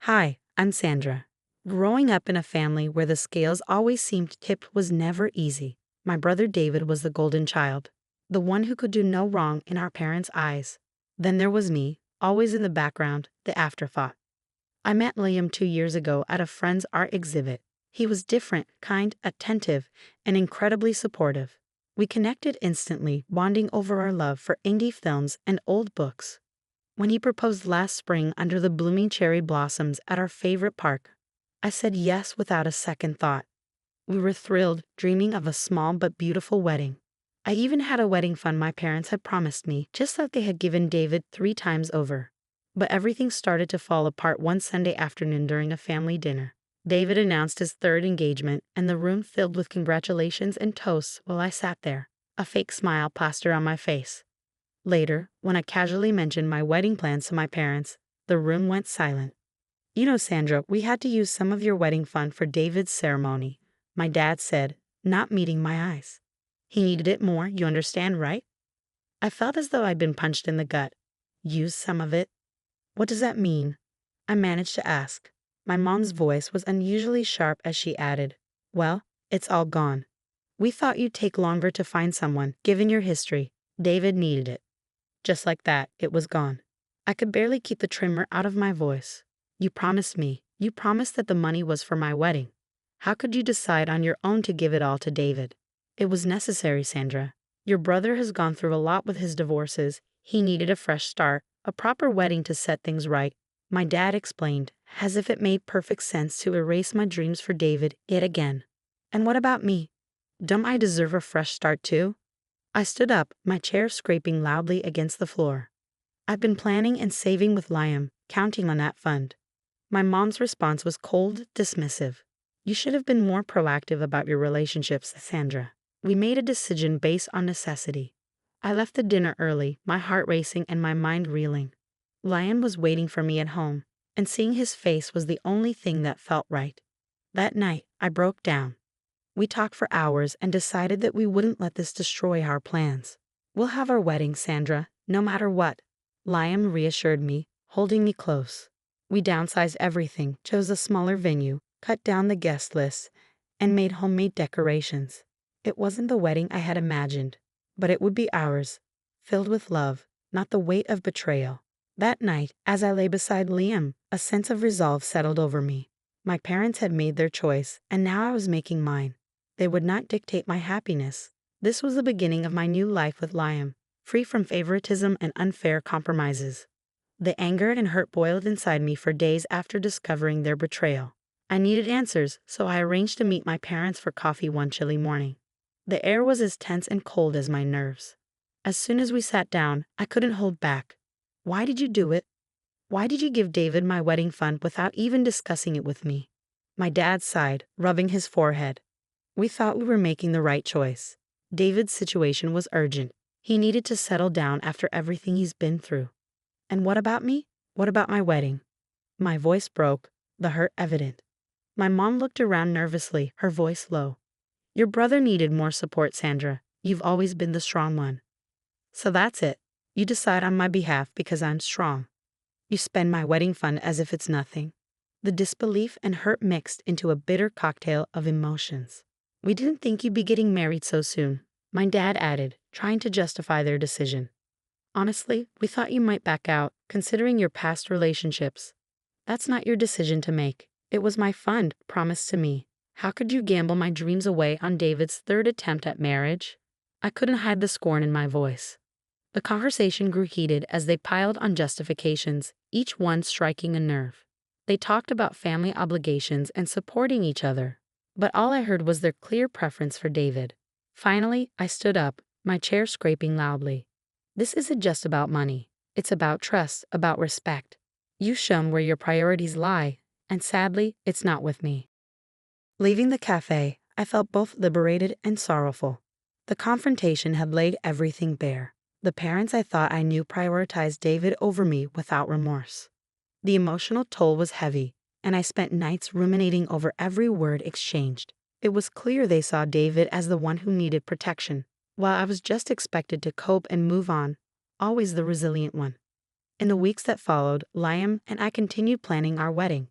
Hi, I'm Sandra. Growing up in a family where the scales always seemed tipped was never easy. My brother David was the golden child, the one who could do no wrong in our parents' eyes. Then there was me, always in the background, the afterthought. I met Liam 2 years ago at a friend's art exhibit. He was different, kind, attentive, and incredibly supportive. We connected instantly, bonding over our love for indie films and old books. When he proposed last spring under the blooming cherry blossoms at our favorite park, I said yes without a second thought. We were thrilled, dreaming of a small but beautiful wedding. I even had a wedding fund my parents had promised me, just like they had given David 3 times over. But everything started to fall apart one Sunday afternoon during a family dinner. David announced his third engagement, and the room filled with congratulations and toasts while I sat there, a fake smile plastered on my face. Later, when I casually mentioned my wedding plans to my parents, the room went silent. You know, Sandra, we had to use some of your wedding fund for David's ceremony, my dad said, not meeting my eyes. He needed it more, you understand, right? I felt as though I'd been punched in the gut. Use some of it? What does that mean? I managed to ask. My mom's voice was unusually sharp as she added, well, it's all gone. We thought you'd take longer to find someone, given your history. David needed it. Just like that, it was gone. I could barely keep the tremor out of my voice. You promised me. You promised that the money was for my wedding. How could you decide on your own to give it all to David? It was necessary, Sandra. Your brother has gone through a lot with his divorces. He needed a fresh start, a proper wedding to set things right. My dad explained, as if it made perfect sense to erase my dreams for David yet again. And what about me? Don't I deserve a fresh start too? I stood up, my chair scraping loudly against the floor. I've been planning and saving with Liam, counting on that fund. My mom's response was cold, dismissive. You should have been more proactive about your relationships, Sandra. We made a decision based on necessity. I left the dinner early, my heart racing and my mind reeling. Liam was waiting for me at home, and seeing his face was the only thing that felt right. That night, I broke down. We talked for hours and decided that we wouldn't let this destroy our plans. We'll have our wedding, Sandra, no matter what. Liam reassured me, holding me close. We downsized everything, chose a smaller venue, cut down the guest list, and made homemade decorations. It wasn't the wedding I had imagined, but it would be ours, filled with love, not the weight of betrayal. That night, as I lay beside Liam, a sense of resolve settled over me. My parents had made their choice, and now I was making mine. They would not dictate my happiness. This was the beginning of my new life with Liam, free from favoritism and unfair compromises. The anger and hurt boiled inside me for days after discovering their betrayal. I needed answers, so I arranged to meet my parents for coffee one chilly morning. The air was as tense and cold as my nerves. As soon as we sat down, I couldn't hold back. Why did you do it? Why did you give David my wedding fund without even discussing it with me? My dad sighed, rubbing his forehead. We thought we were making the right choice. David's situation was urgent. He needed to settle down after everything he's been through. And what about me? What about my wedding? My voice broke, the hurt evident. My mom looked around nervously, her voice low. Your brother needed more support, Sandra. You've always been the strong one. So that's it. You decide on my behalf because I'm strong. You spend my wedding fund as if it's nothing. The disbelief and hurt mixed into a bitter cocktail of emotions. We didn't think you'd be getting married so soon, my dad added, trying to justify their decision. Honestly, we thought you might back out, considering your past relationships. That's not your decision to make. It was my fund, promised to me. How could you gamble my dreams away on David's third attempt at marriage? I couldn't hide the scorn in my voice. The conversation grew heated as they piled on justifications, each one striking a nerve. They talked about family obligations and supporting each other. But all I heard was their clear preference for David. Finally, I stood up, my chair scraping loudly. This isn't just about money. It's about trust, about respect. You've shown where your priorities lie, and sadly, it's not with me. Leaving the cafe, I felt both liberated and sorrowful. The confrontation had laid everything bare. The parents I thought I knew prioritized David over me without remorse. The emotional toll was heavy, and I spent nights ruminating over every word exchanged. It was clear they saw David as the one who needed protection, while I was just expected to cope and move on, always the resilient one. In the weeks that followed, Liam and I continued planning our wedding.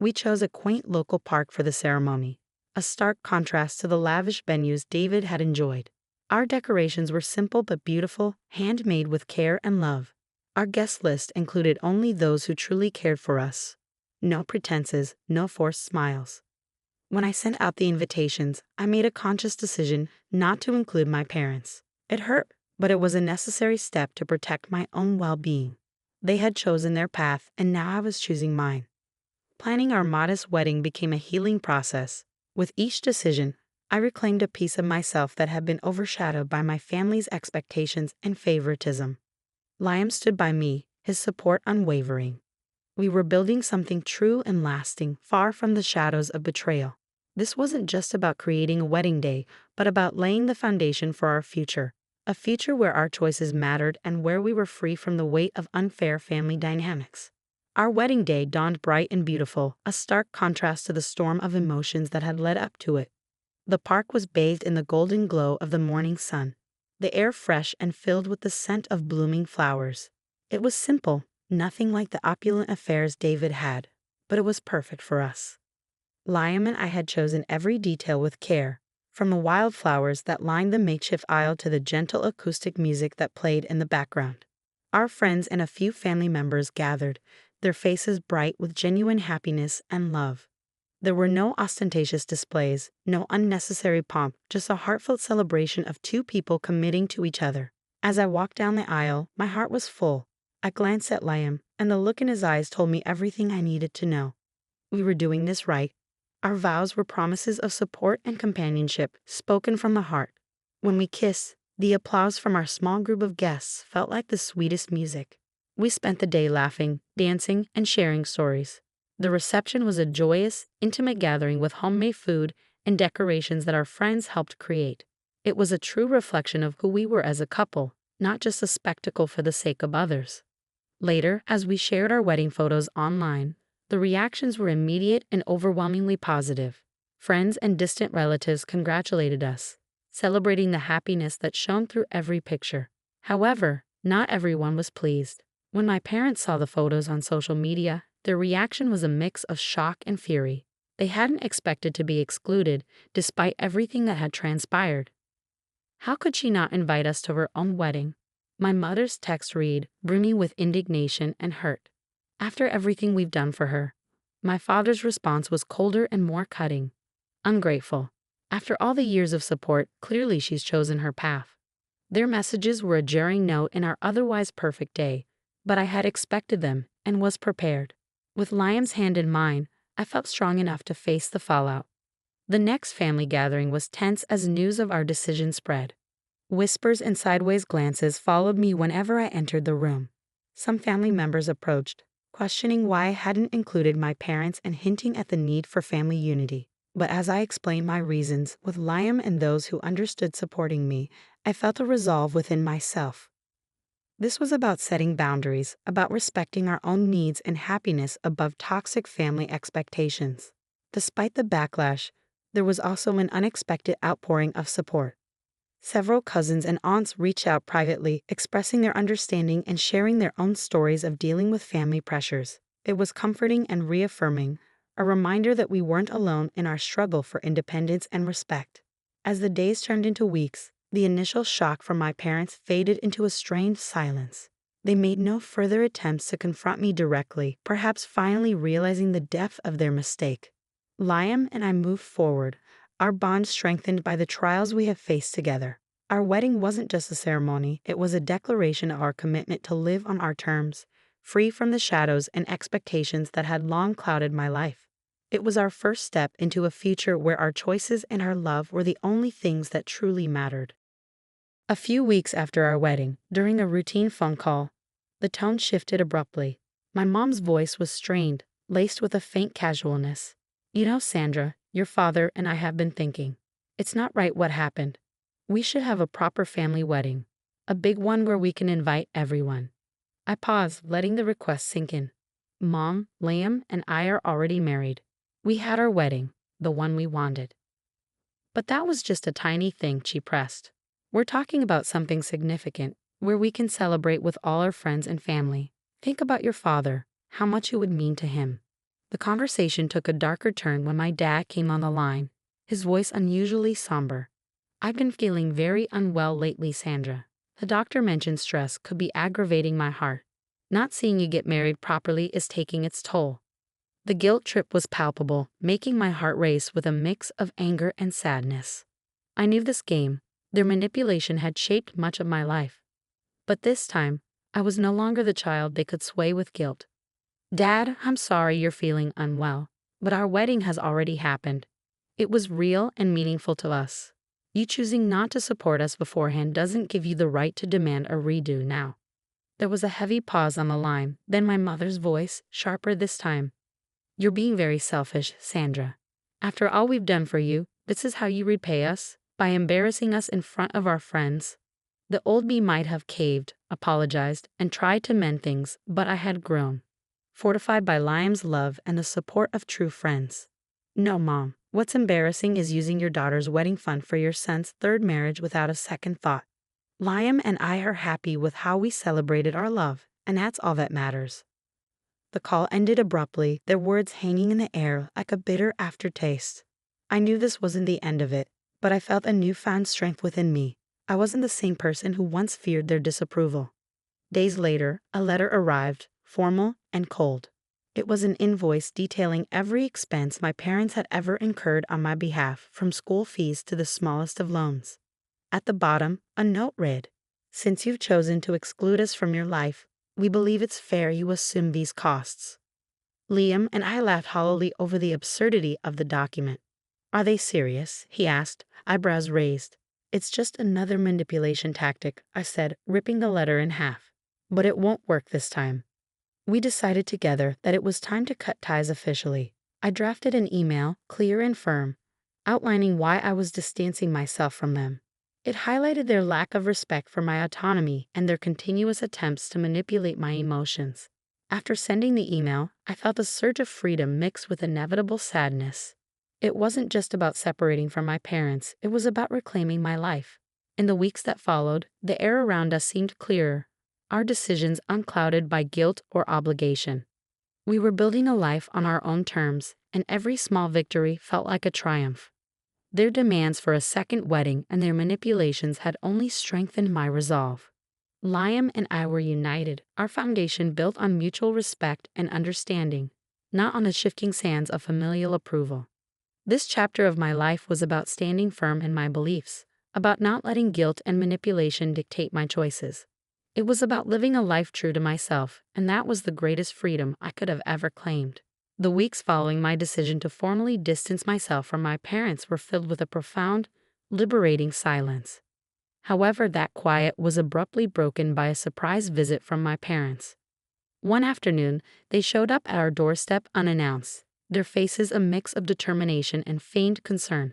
We chose a quaint local park for the ceremony, a stark contrast to the lavish venues David had enjoyed. Our decorations were simple but beautiful, handmade with care and love. Our guest list included only those who truly cared for us. No pretenses, no forced smiles. When I sent out the invitations, I made a conscious decision not to include my parents. It hurt, but it was a necessary step to protect my own well-being. They had chosen their path, and now I was choosing mine. Planning our modest wedding became a healing process. With each decision, I reclaimed a piece of myself that had been overshadowed by my family's expectations and favoritism. Liam stood by me, his support unwavering. We were building something true and lasting, far from the shadows of betrayal. This wasn't just about creating a wedding day, but about laying the foundation for our future. A future where our choices mattered and where we were free from the weight of unfair family dynamics. Our wedding day dawned bright and beautiful, a stark contrast to the storm of emotions that had led up to it. The park was bathed in the golden glow of the morning sun, the air fresh and filled with the scent of blooming flowers. It was simple, nothing like the opulent affairs David had, but it was perfect for us. Liam and I had chosen every detail with care, from the wildflowers that lined the makeshift aisle to the gentle acoustic music that played in the background. Our friends and a few family members gathered, their faces bright with genuine happiness and love. There were no ostentatious displays, no unnecessary pomp, just a heartfelt celebration of two people committing to each other. As I walked down the aisle, my heart was full. I glanced at Liam, and the look in his eyes told me everything I needed to know. We were doing this right. Our vows were promises of support and companionship, spoken from the heart. When we kissed, the applause from our small group of guests felt like the sweetest music. We spent the day laughing, dancing, and sharing stories. The reception was a joyous, intimate gathering with homemade food and decorations that our friends helped create. It was a true reflection of who we were as a couple, not just a spectacle for the sake of others. Later, as we shared our wedding photos online, the reactions were immediate and overwhelmingly positive. Friends and distant relatives congratulated us, celebrating the happiness that shone through every picture. However, not everyone was pleased. When my parents saw the photos on social media, their reaction was a mix of shock and fury. They hadn't expected to be excluded, despite everything that had transpired. How could she not invite us to her own wedding? My mother's text read, brimming with indignation and hurt. After everything we've done for her. My father's response was colder and more cutting. Ungrateful. After all the years of support, clearly she's chosen her path. Their messages were a jarring note in our otherwise perfect day, but I had expected them and was prepared. With Liam's hand in mine, I felt strong enough to face the fallout. The next family gathering was tense as news of our decision spread. Whispers and sideways glances followed me whenever I entered the room. Some family members approached, questioning why I hadn't included my parents and hinting at the need for family unity. But as I explained my reasons, with Liam and those who understood supporting me, I felt a resolve within myself. This was about setting boundaries, about respecting our own needs and happiness above toxic family expectations. Despite the backlash, there was also an unexpected outpouring of support. Several cousins and aunts reached out privately, expressing their understanding and sharing their own stories of dealing with family pressures. It was comforting and reaffirming, a reminder that we weren't alone in our struggle for independence and respect. As the days turned into weeks, the initial shock from my parents faded into a strained silence. They made no further attempts to confront me directly, perhaps finally realizing the depth of their mistake. Liam and I moved forward, our bond strengthened by the trials we have faced together. Our wedding wasn't just a ceremony, it was a declaration of our commitment to live on our terms, free from the shadows and expectations that had long clouded my life. It was our first step into a future where our choices and our love were the only things that truly mattered. A few weeks after our wedding, during a routine phone call, the tone shifted abruptly. My mom's voice was strained, laced with a faint casualness. "You know, Sandra, your father and I have been thinking. It's not right what happened. We should have a proper family wedding. A big one where we can invite everyone." I paused, letting the request sink in. Mom, Liam, and I are already married. We had our wedding, the one we wanted. But that was just a tiny thing, she pressed. We're talking about something significant, where we can celebrate with all our friends and family. Think about your father, how much it would mean to him. The conversation took a darker turn when my dad came on the line, his voice unusually somber. "I've been feeling very unwell lately, Sandra. The doctor mentioned stress could be aggravating my heart. Not seeing you get married properly is taking its toll." The guilt trip was palpable, making my heart race with a mix of anger and sadness. I knew this game, their manipulation had shaped much of my life. But this time, I was no longer the child they could sway with guilt. "Dad, I'm sorry you're feeling unwell, but our wedding has already happened. It was real and meaningful to us. You choosing not to support us beforehand doesn't give you the right to demand a redo now." There was a heavy pause on the line, then my mother's voice, sharper this time. "You're being very selfish, Sandra. After all we've done for you, this is how you repay us? By embarrassing us in front of our friends?" The old me might have caved, apologized, and tried to mend things, but I had grown, fortified by Liam's love and the support of true friends. "No, Mom. What's embarrassing is using your daughter's wedding fund for your son's third marriage without a second thought. Liam and I are happy with how we celebrated our love, and that's all that matters." The call ended abruptly, their words hanging in the air like a bitter aftertaste. I knew this wasn't the end of it, but I felt a newfound strength within me. I wasn't the same person who once feared their disapproval. Days later, a letter arrived, formal and cold. It was an invoice detailing every expense my parents had ever incurred on my behalf, from school fees to the smallest of loans. At the bottom, a note read, "Since you've chosen to exclude us from your life, we believe it's fair you assume these costs." Liam and I laughed hollowly over the absurdity of the document. "Are they serious?" he asked, eyebrows raised. "It's just another manipulation tactic," I said, ripping the letter in half. "But it won't work this time." We decided together that it was time to cut ties officially. I drafted an email, clear and firm, outlining why I was distancing myself from them. It highlighted their lack of respect for my autonomy and their continuous attempts to manipulate my emotions. After sending the email, I felt a surge of freedom mixed with inevitable sadness. It wasn't just about separating from my parents, it was about reclaiming my life. In the weeks that followed, the air around us seemed clearer, our decisions unclouded by guilt or obligation. We were building a life on our own terms, and every small victory felt like a triumph. Their demands for a second wedding and their manipulations had only strengthened my resolve. Liam and I were united, our foundation built on mutual respect and understanding, not on the shifting sands of familial approval. This chapter of my life was about standing firm in my beliefs, about not letting guilt and manipulation dictate my choices. It was about living a life true to myself, and that was the greatest freedom I could have ever claimed. The weeks following my decision to formally distance myself from my parents were filled with a profound, liberating silence. However, that quiet was abruptly broken by a surprise visit from my parents. One afternoon, they showed up at our doorstep unannounced, their faces a mix of determination and feigned concern.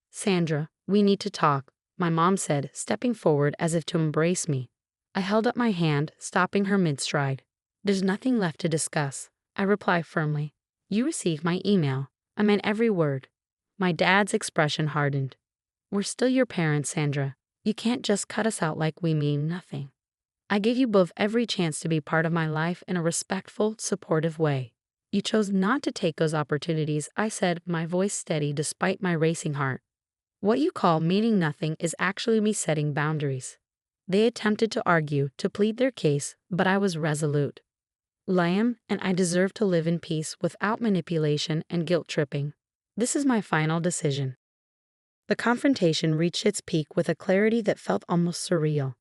"Sandra, we need to talk," my mom said, stepping forward as if to embrace me. I held up my hand, stopping her mid-stride. "There's nothing left to discuss," I replied firmly. "You received my email. I meant every word." My dad's expression hardened. "We're still your parents, Sandra. You can't just cut us out like we mean nothing. I gave you both every chance to be part of my life in a respectful, supportive way. You chose not to take those opportunities," I said, my voice steady despite my racing heart. "What you call meaning nothing is actually me setting boundaries." They attempted to argue, to plead their case, but I was resolute. Liam and I deserve to live in peace without manipulation and guilt-tripping. This is my final decision. The confrontation reached its peak with a clarity that felt almost surreal.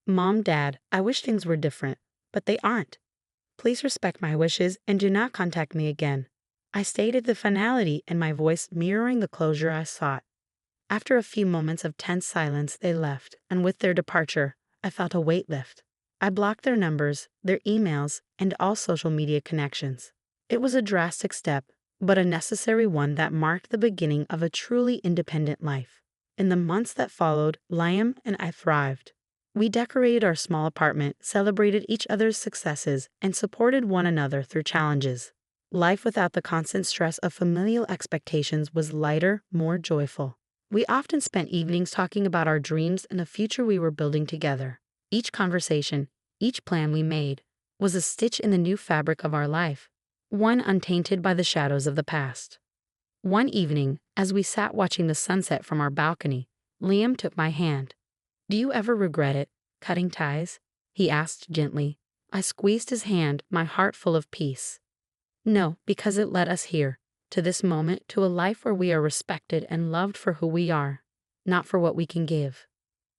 "Mom, Dad, I wish things were different, but they aren't. Please respect my wishes and do not contact me again." I stated the finality in my voice, mirroring the closure I sought. After a few moments of tense silence, they left, and with their departure, I felt a weight lift. I blocked their numbers, their emails, and all social media connections. It was a drastic step, but a necessary one that marked the beginning of a truly independent life. In the months that followed, Liam and I thrived. We decorated our small apartment, celebrated each other's successes, and supported one another through challenges. Life without the constant stress of familial expectations was lighter, more joyful. We often spent evenings talking about our dreams and the future we were building together. Each conversation, each plan we made, was a stitch in the new fabric of our life. one untainted by the shadows of the past. One evening, as we sat watching the sunset from our balcony, Liam took my hand. "Do you ever regret it, cutting ties?" he asked gently. I squeezed his hand, my heart full of peace. "No, because it led us here, to this moment, to a life where we are respected and loved for who we are, not for what we can give."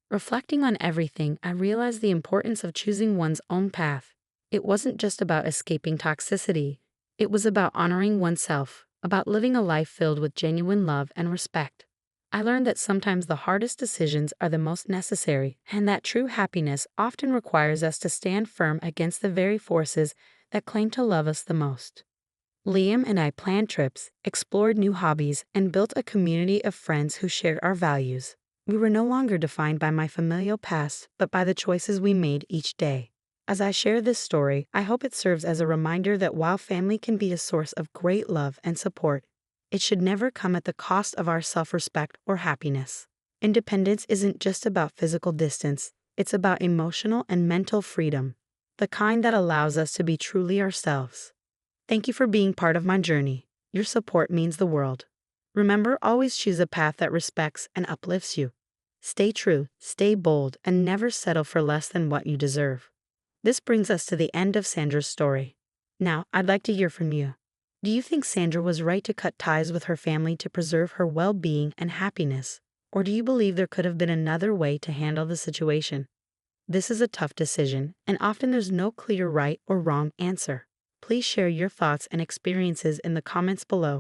Reflecting on everything, I realized the importance of choosing one's own path. It wasn't just about escaping toxicity. It was about honoring oneself, about living a life filled with genuine love and respect. I learned that sometimes the hardest decisions are the most necessary, and that true happiness often requires us to stand firm against the very forces that claim to love us the most. Liam and I planned trips, explored new hobbies, and built a community of friends who shared our values. We were no longer defined by my familial past, but by the choices we made each day. As I share this story, I hope it serves as a reminder that while family can be a source of great love and support, it should never come at the cost of our self-respect or happiness. Independence isn't just about physical distance, it's about emotional and mental freedom, the kind that allows us to be truly ourselves. Thank you for being part of my journey. Your support means the world. Remember, always choose a path that respects and uplifts you. Stay true, stay bold, and never settle for less than what you deserve. This brings us to the end of Sandra's story. Now, I'd like to hear from you. Do you think Sandra was right to cut ties with her family to preserve her well-being and happiness? Or do you believe there could have been another way to handle the situation? This is a tough decision, and often there's no clear right or wrong answer. Please share your thoughts and experiences in the comments below.